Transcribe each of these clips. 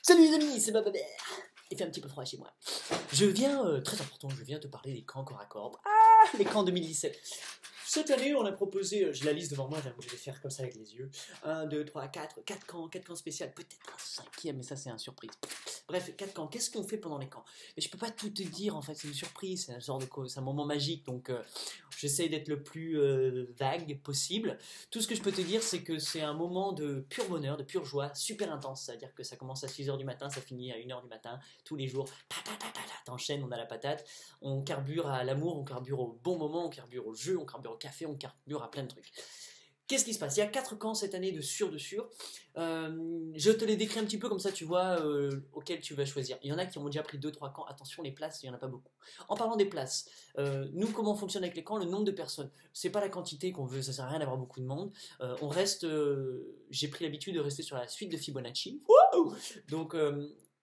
Salut les amis, c'est Bababert. Il fait un petit peu froid chez moi. Je viens, très important, je viens te parler des camps corps à corps. Ah, les camps 2017. Cette année, on a proposé, j'ai la liste devant moi, je vais faire comme ça avec les yeux. 1, 2, 3, 4 camps spéciaux, peut-être un cinquième, mais ça c'est un surprise. Bref, 4 camps, qu'est-ce qu'on fait pendant les camps? Mais je peux pas tout te dire, en fait, c'est une surprise, c'est un genre de c'est un moment magique, donc j'essaie d'être le plus vague possible. Tout ce que je peux te dire, c'est que c'est un moment de pur bonheur, de pure joie, super intense, c'est-à-dire que ça commence à 6h du matin, ça finit à 1h du matin, tous les jours, t'enchaînes, on a la patate, on carbure à l'amour, on carbure au bon moment, on carbure au jeu, on carbure au café, on carbure à plein de trucs. Qu'est-ce qui se passe? Il y a 4 camps cette année de sûr. Je te les décris un petit peu comme ça tu vois auquel tu vas choisir. Il y en a qui ont déjà pris 2-3 camps. Attention, les places, il n'y en a pas beaucoup. En parlant des places, nous, comment on fonctionne avec les camps? Le nombre de personnes. C'est pas la quantité qu'on veut, ça sert à rien d'avoir beaucoup de monde. On reste, j'ai pris l'habitude de rester sur la suite de Fibonacci. Wouhou! Donc,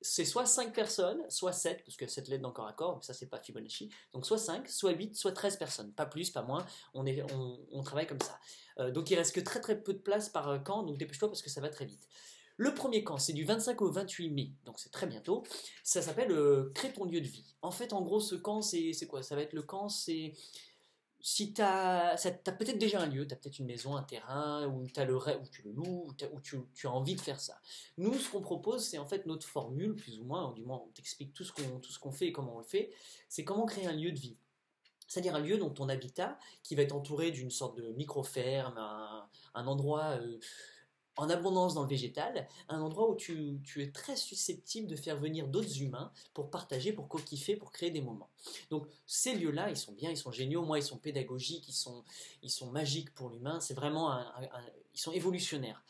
c'est soit 5 personnes, soit 7, parce que 7 lettres d'encore à corps, mais ça c'est pas Fibonacci. Donc soit 5, soit 8, soit 13 personnes. Pas plus, pas moins. On travaille comme ça. Donc il reste que très très peu de place par camp, donc dépêche-toi parce que ça va très vite. Le premier camp, c'est du 25 au 28 mai, donc c'est très bientôt. Ça s'appelle Crée ton lieu de vie. En fait, en gros, ce camp, c'est quoi? Ça va être le camp, c'est si tu as peut-être déjà un lieu, tu as peut-être une maison, un terrain, où, où tu le loues, où tu as envie de faire ça. Nous, ce qu'on propose, c'est en fait notre formule, plus ou moins, du moins on t'explique tout ce qu'on fait et comment on le fait, c'est comment créer un lieu de vie. C'est-à-dire un lieu dans ton habitat qui va être entouré d'une sorte de micro-ferme, un endroit en abondance dans le végétal, un endroit où tu es très susceptible de faire venir d'autres humains pour partager, pour co-kiffer, pour créer des moments. Donc ces lieux-là, ils sont bien, ils sont géniaux, moi ils sont pédagogiques, ils sont magiques pour l'humain, c'est vraiment ils sont évolutionnaires.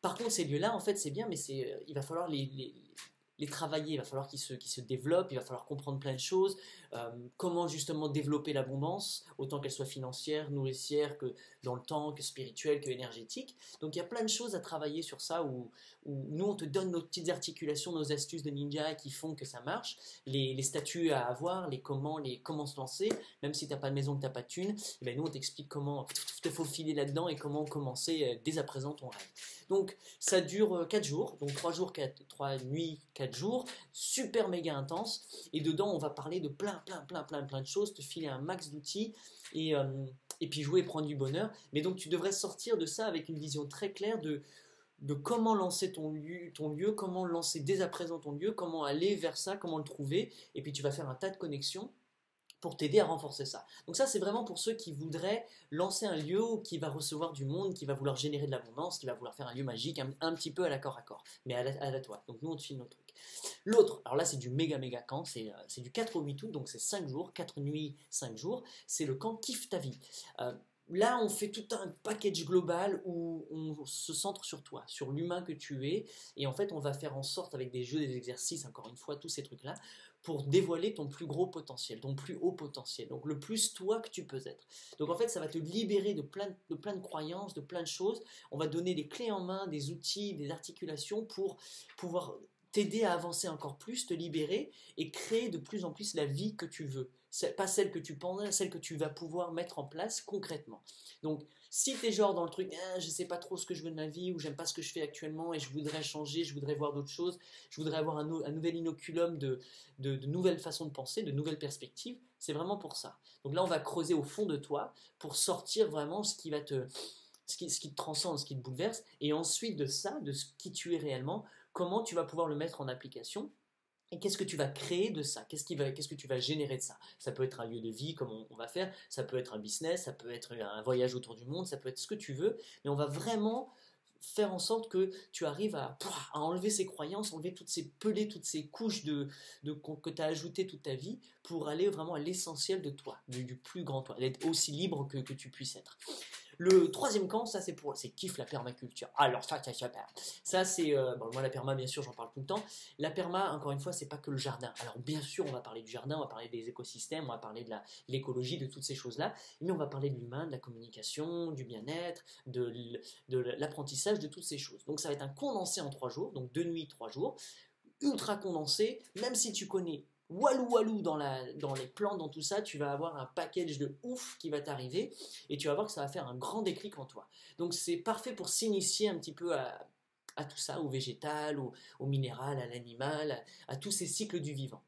Par contre, ces lieux-là, en fait, c'est bien, mais il va falloir les travailler, il va falloir qu'ils se développent, il va falloir comprendre plein de choses, comment justement développer l'abondance, autant qu'elle soit financière, nourricière, que dans le temps, que spirituelle, que énergétique. Donc il y a plein de choses à travailler sur ça, où nous on te donne nos petites articulations, nos astuces de ninja qui font que ça marche, les statuts à avoir, comment se lancer, même si tu n'as pas de maison, que tu n'as pas de thune, et bien nous on t'explique comment te faufiler là-dedans et comment commencer dès à présent ton rêve. Donc ça dure 4 jours, donc 3 nuits, 4 jours, super méga intense, et dedans on va parler de plein de choses, te filer un max d'outils, et puis jouer et prendre du bonheur. Mais donc tu devrais sortir de ça avec une vision très claire de comment lancer ton lieu, comment lancer dès à présent ton lieu, comment aller vers ça, comment le trouver, et puis tu vas faire un tas de connexions pour t'aider à renforcer ça. Donc ça, c'est vraiment pour ceux qui voudraient lancer un lieu qui va recevoir du monde, qui va vouloir générer de l'abondance, qui va vouloir faire un lieu magique, un petit peu à l'accord à corps, mais à la toi. Donc nous, on te file notre truc. L'autre, alors là, c'est du méga camp, c'est du 4 au 8 août, donc c'est 5 jours, 4 nuits, 5 jours. C'est le camp Kiffe ta vie. Là, on fait tout un package global où on se centre sur toi, sur l'humain que tu es, et en fait, on va faire en sorte, avec des jeux, des exercices, encore une fois, tous ces trucs-là, pour dévoiler ton plus gros potentiel, ton plus haut potentiel, donc le plus toi que tu peux être. Donc en fait, ça va te libérer de plein de croyances, de plein de choses. On va donner des clés en main, des outils, des articulations pour pouvoir t'aider à avancer encore plus, te libérer et créer de plus en plus la vie que tu veux. Pas celle que tu penses, celle que tu vas pouvoir mettre en place concrètement. Donc, si tu es genre dans le truc, je sais pas trop ce que je veux de ma vie, ou j'aime pas ce que je fais actuellement, et je voudrais changer, je voudrais voir d'autres choses, je voudrais avoir un nouvel inoculum de nouvelles façons de penser, de nouvelles perspectives, c'est vraiment pour ça. Donc là, on va creuser au fond de toi pour sortir vraiment ce qui te transcende, ce qui te bouleverse, et ensuite de ça, de ce qui tu es réellement, comment tu vas pouvoir le mettre en application et qu'est-ce que tu vas créer de ça, qu'est-ce que tu vas générer de ça. Ça peut être un lieu de vie comme on va faire, ça peut être un business, ça peut être un voyage autour du monde, ça peut être ce que tu veux, mais on va vraiment faire en sorte que tu arrives à enlever ces croyances, enlever toutes ces pelées, toutes ces couches que tu as ajoutées toute ta vie pour aller vraiment à l'essentiel de toi, du plus grand toi, d'être aussi libre que tu puisses être. Le troisième camp, ça c'est kiffe la permaculture. Alors ça c'est bon, moi la perma bien sûr j'en parle tout le temps. La perma encore une fois c'est pas que le jardin. Alors bien sûr on va parler du jardin, on va parler des écosystèmes, on va parler de l'écologie, de toutes ces choses là, mais on va parler de l'humain, de la communication, du bien-être, de l'apprentissage de toutes ces choses. Donc ça va être un condensé en 3 jours, donc 2 nuits 3 jours, ultra condensé, même si tu connais walou dans les plans, dans tout ça, tu vas avoir un package de ouf qui va t'arriver et tu vas voir que ça va faire un grand déclic en toi. Donc c'est parfait pour s'initier un petit peu à tout ça, au végétal, au minéral, à l'animal, à tous ces cycles du vivant.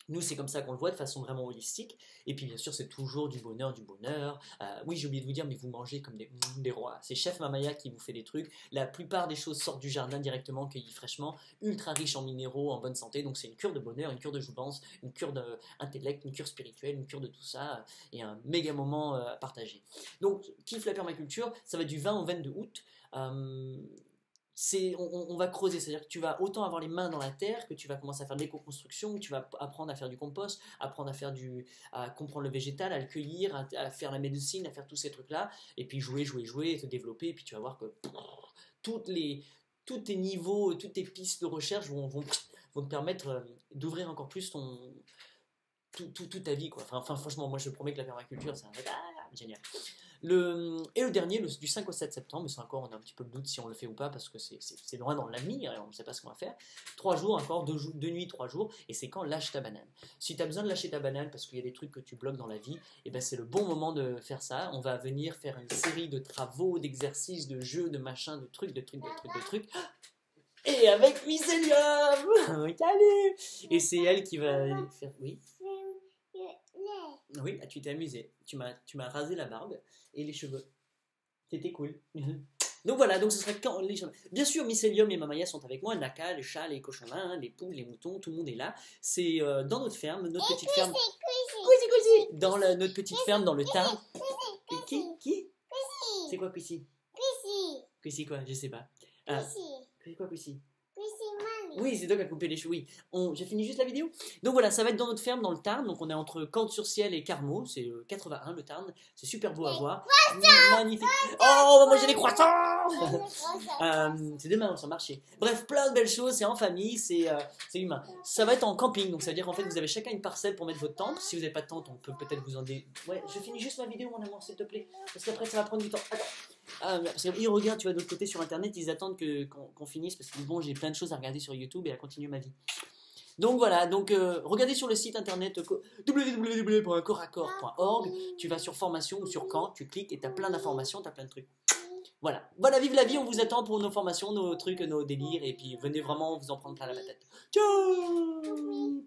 Nous, c'est comme ça qu'on le voit de façon vraiment holistique. Et puis, bien sûr, c'est toujours du bonheur, du bonheur. Oui, j'ai oublié de vous dire, mais vous mangez comme des rois. C'est Chef Mamaya qui vous fait des trucs. La plupart des choses sortent du jardin directement, cueillies fraîchement, ultra riches en minéraux, en bonne santé. Donc, c'est une cure de bonheur, une cure de jouvence, une cure d'intellect, une cure spirituelle, une cure de tout ça. Et un méga moment à partager. Donc, kiffe la permaculture. Ça va du 20 au 22 août. On va creuser, c'est-à-dire que tu vas autant avoir les mains dans la terre que tu vas commencer à faire de l'éco-construction, que tu vas apprendre à faire du compost, apprendre à comprendre le végétal, à le cueillir, à faire la médecine, à faire tous ces trucs-là, et puis jouer, te développer, et puis tu vas voir que tous tes niveaux, toutes tes pistes de recherche vont te permettre d'ouvrir encore plus toute ta vie, quoi. Enfin, franchement, moi je promets que la permaculture, c'est un truc génial. Et le dernier, du 5 au 7 septembre, mais c'est encore, on a un petit peu le doute si on le fait ou pas, parce que c'est loin dans l'avenir, et on ne sait pas ce qu'on va faire. 3 jours encore, 2 nuits, 3 jours, et c'est quand lâche ta banane. Si tu as besoin de lâcher ta banane parce qu'il y a des trucs que tu bloques dans la vie, et ben c'est le bon moment de faire ça. On va venir faire une série de travaux, d'exercices, de jeux, de machins, de trucs. Et avec Mycélium. Salut. Et c'est elle qui va faire... Oui. Oui, tu t'es amusé. Tu m'as rasé la barbe et les cheveux. C'était cool. Donc voilà, donc ce serait quand les... Bien sûr, Mycélium et Mamaya sont avec moi. Naka, les chats, les cochons nains, les poules, les moutons, tout le monde est là. C'est dans notre ferme, notre petite ferme. Cousi. Dans notre petite ferme dans le Tarn. Qui C'est quoi Cousi? Cousi quoi? Je sais pas. C'est quoi Cousi? Oui, c'est toi qui as coupé les cheveux. Oui, j'ai fini juste la vidéo. Donc voilà, ça va être dans notre ferme, dans le Tarn. Donc on est entre Cordes-sur-Ciel et Carmaux. C'est 81, le Tarn. C'est super beau à voir. Magnifique. Oh, on va manger des croissants. C'est demain, sur le marché. Bref, plein de belles choses. C'est en famille, c'est humain. Ça va être en camping. Donc ça veut dire qu'en fait, vous avez chacun une parcelle pour mettre votre tente. Si vous n'avez pas de tente, on peut peut-être vous en Ouais, je finis juste ma vidéo, mon amour, s'il te plaît. Parce qu'après, ça va prendre du temps. Attends. Parce qu'ils regardent, tu vois, de l'autre côté sur internet, ils attendent qu'on finisse parce que bon, j'ai plein de choses à regarder sur YouTube et à continuer ma vie. Donc voilà, regardez sur le site internet www.coraccord.org, tu vas sur formation ou sur camp, tu cliques et tu as plein d'informations, tu as plein de trucs. Voilà, vive la vie, on vous attend pour nos formations, nos trucs, nos délires, et puis venez vraiment vous en prendre plein la patate. Ciao.